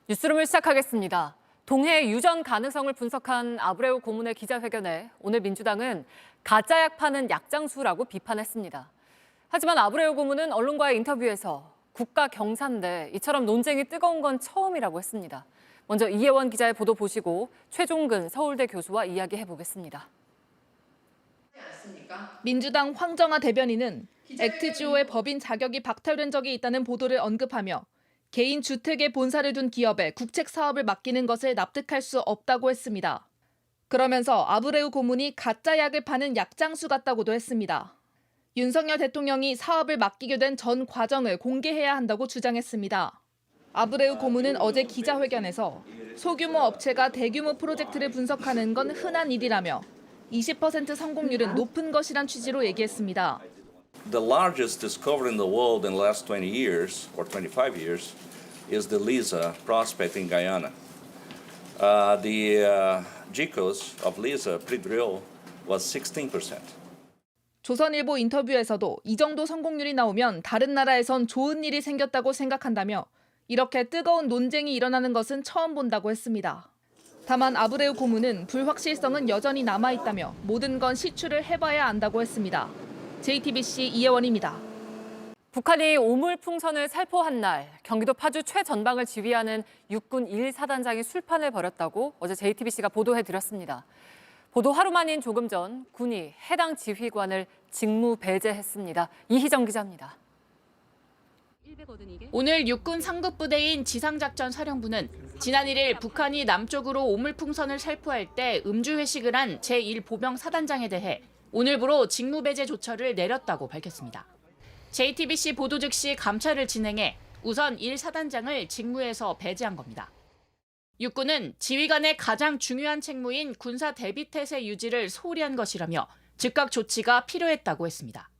뉴스룸을 시작하겠습니다. 동해 유전 가능성을 분석한 아브레우 고문의 기자회견에 오늘 민주당은 가짜약 파는 약장수라고 비판했습니다. 하지만 아브레우 고문은 언론과의 인터뷰에서 국가 경사인데 이처럼 논쟁이 뜨거운 건 처음이라고 했습니다. 먼저 이혜원 기자의 보도 보시고 최종근 서울대 교수와 이야기해보겠습니다. 민주당 황정아 대변인은 액트지오의 법인 자격이 박탈된 적이 있다는 보도를 언급하며 개인 주택에 본사를 둔 기업에 국책 사업을 맡기는 것을 납득할 수 없다고 했습니다. 그러면서 아브레우 고문이 가짜 약을 파는 약장수 같다고도 했습니다. 윤석열 대통령이 사업을 맡기게 된 전 과정을 공개해야 한다고 주장했습니다. 아브레우 고문은 어제 기자회견에서 소규모 업체가 대규모 프로젝트를 분석하는 건 흔한 일이라며 20% 성공률은 높은 것이란 취지로 얘기했습니다. The largest discovery in the world in the last 20 years or 25 years is the Liza prospect in Guyana. The GECOS of Liza pre-drill was 16%. 조선일보 인터뷰에서도 이 정도 성공률이 나오면 다른 나라에선 좋은 일이 생겼다고 생각한다며 이렇게 뜨거운 논쟁이 일어나는 것은 처음 본다고 했습니다. 다만 아브레우 고문은 불확실성은 여전히 남아있다며 모든 건 시추를 해봐야 안다고 했습니다. JTBC 이혜원입니다. 북한이 오물풍선을 살포한 날 경기도 파주 최전방을 지휘하는 육군 1사단장이 술판을 벌였다고 어제 JTBC가 보도해드렸습니다. 보도 하루 만인 조금 전 군이 해당 지휘관을 직무 배제했습니다. 이희정 기자입니다. 오늘 육군 상급부대인 지상작전사령부는 지난 1일 북한이 남쪽으로 오물풍선을 살포할 때 음주 회식을 한 제1보병 사단장에 대해 오늘부로 직무배제 조처를 내렸다고 밝혔습니다. JTBC 보도 즉시 감찰을 진행해 우선 1사단장을 직무에서 배제한 겁니다. 육군은 지휘관의 가장 중요한 책무인 군사 대비태세 유지를 소홀히 한 것이라며 즉각 조치가 필요했다고 했습니다.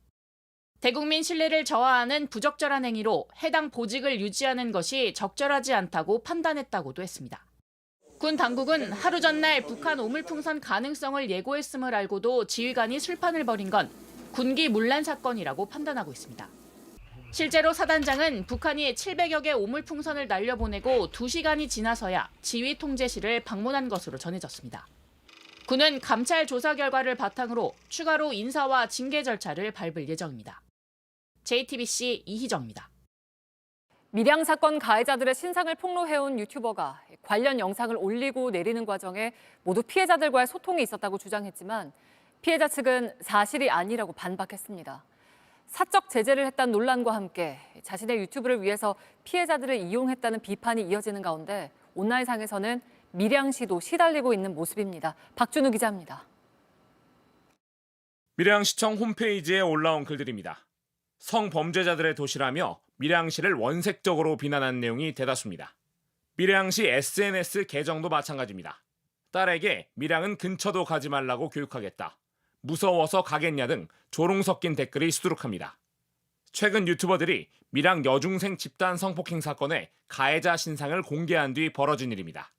대국민 신뢰를 저하하는 부적절한 행위로 해당 보직을 유지하는 것이 적절하지 않다고 판단했다고도 했습니다. 군 당국은 하루 전날 북한 오물풍선 가능성을 예고했음을 알고도 지휘관이 술판을 벌인 건 군기 문란 사건이라고 판단하고 있습니다. 실제로 사단장은 북한이 700여 개 오물풍선을 날려보내고 2시간이 지나서야 지휘 통제실을 방문한 것으로 전해졌습니다. 군은 감찰 조사 결과를 바탕으로 추가로 인사와 징계 절차를 밟을 예정입니다. JTBC 이희정입니다. 밀양 사건 가해자들의 신상을 폭로해온 유튜버가 관련 영상을 올리고 내리는 과정에 모두 피해자들과의 소통이 있었다고 주장했지만 피해자 측은 사실이 아니라고 반박했습니다. 사적 제재를 했다는 논란과 함께 자신의 유튜브를 위해서 피해자들을 이용했다는 비판이 이어지는 가운데 온라인상에서는 밀양시도 시달리고 있는 모습입니다. 박준우 기자입니다. 밀양시청 홈페이지에 올라온 글들입니다. 성범죄자들의 도시라며 밀양시를 원색적으로 비난하는 내용이 대다수입니다. 밀양시 SNS 계정도 마찬가지입니다. 딸에게 밀양은 근처도 가지 말라고 교육하겠다. 무서워서 가겠냐 등 조롱 섞인 댓글이 수두룩합니다. 최근 유튜버들이 밀양 여중생 집단 성폭행 사건의 가해자 신상을 공개한 뒤 벌어진 일입니다.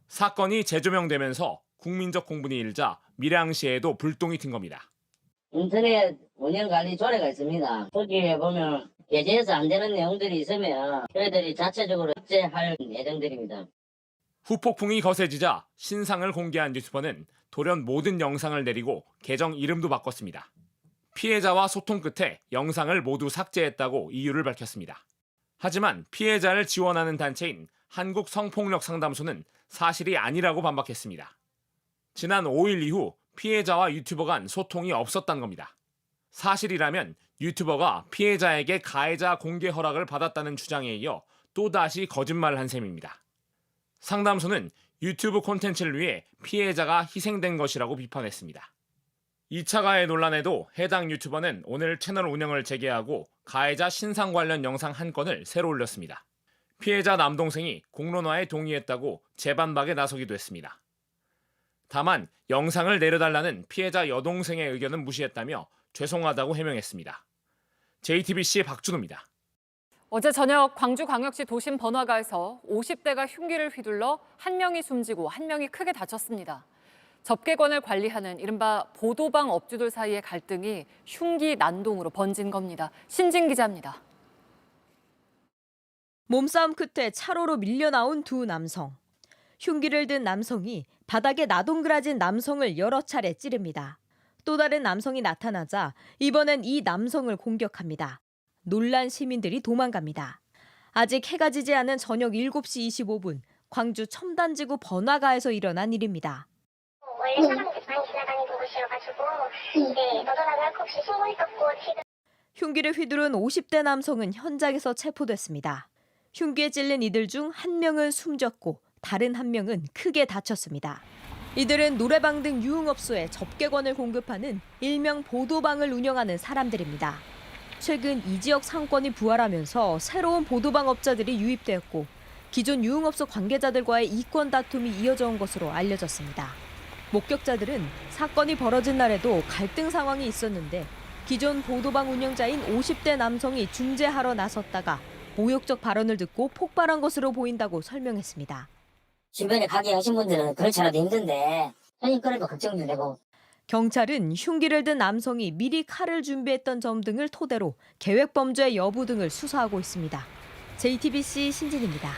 사건이 재조명되면서 국민적 공분이 일자 밀양시에도 불똥이 튄 겁니다. 인터넷 운영관리 조례가 있습니다. 거기에 보면 게재해서 안 되는 내용들이 있으면 저희들이 자체적으로 삭제할 예정들입니다. 후폭풍이 거세지자 신상을 공개한 유튜버는 돌연 모든 영상을 내리고 계정 이름도 바꿨습니다. 피해자와 소통 끝에 영상을 모두 삭제했다고 이유를 밝혔습니다. 하지만 피해자를 지원하는 단체인 한국성폭력상담소는 사실이 아니라고 반박했습니다. 지난 5일 이후 피해자와 유튜버 간 소통이 없었다는 겁니다. 사실이라면 유튜버가 피해자에게 가해자 공개 허락을 받았다는 주장에 이어 또다시 거짓말을 한 셈입니다. 상담소는 유튜브 콘텐츠를 위해 피해자가 희생된 것이라고 비판했습니다. 2차 가해 논란에도 해당 유튜버는 오늘 채널 운영을 재개하고 가해자 신상 관련 영상 한 건을 새로 올렸습니다. 피해자 남동생이 공론화에 동의했다고 재반박에 나서기도 했습니다. 다만 영상을 내려달라는 피해자 여동생의 의견은 무시했다며 죄송하다고 해명했습니다. JTBC 박준호입니다. 어제 저녁 광주광역시 도심 번화가에서 50대가 흉기를 휘둘러 한 명이 숨지고 한 명이 크게 다쳤습니다. 접객권을 관리하는 이른바 보도방 업주들 사이의 갈등이 흉기 난동으로 번진 겁니다. 신진 기자입니다. 몸싸움 끝에 차로로 밀려나온 두 남성. 흉기를 든 남성이 바닥에 나동그라진 남성을 여러 차례 찌릅니다. 또 다른 남성이 나타나자 이번엔 이 남성을 공격합니다. 놀란 시민들이 도망갑니다. 아직 해가 지지 않은 저녁 7시 25분 광주 첨단지구 번화가에서 일어난 일입니다. 원래 사람들이 많이 지나다니는 곳이어가지고 너도나도 할 것 없이 신고했었고 지금 흉기를 휘두른 50대 남성은 현장에서 체포됐습니다. 흉기에 찔린 이들 중 한 명은 숨졌고 다른 한 명은 크게 다쳤습니다. 이들은 노래방 등 유흥업소에 접객권을 공급하는 일명 보도방을 운영하는 사람들입니다. 최근 이 지역 상권이 부활하면서 새로운 보도방 업자들이 유입되었고 기존 유흥업소 관계자들과의 이권 다툼이 이어져 온 것으로 알려졌습니다. 목격자들은 사건이 벌어진 날에도 갈등 상황이 있었는데 기존 보도방 운영자인 50대 남성이 중재하러 나섰다가 모욕적 발언을 듣고 폭발한 것으로 보인다고 설명했습니다. 주변에 가게 하신 분들은 그렇지않아도 힘든데 형님 그래도 걱정도 되고. 경찰은 흉기를 든 남성이 미리 칼을 준비했던 점 등을 토대로 계획 범죄 여부 등을 수사하고 있습니다. JTBC 신진입니다.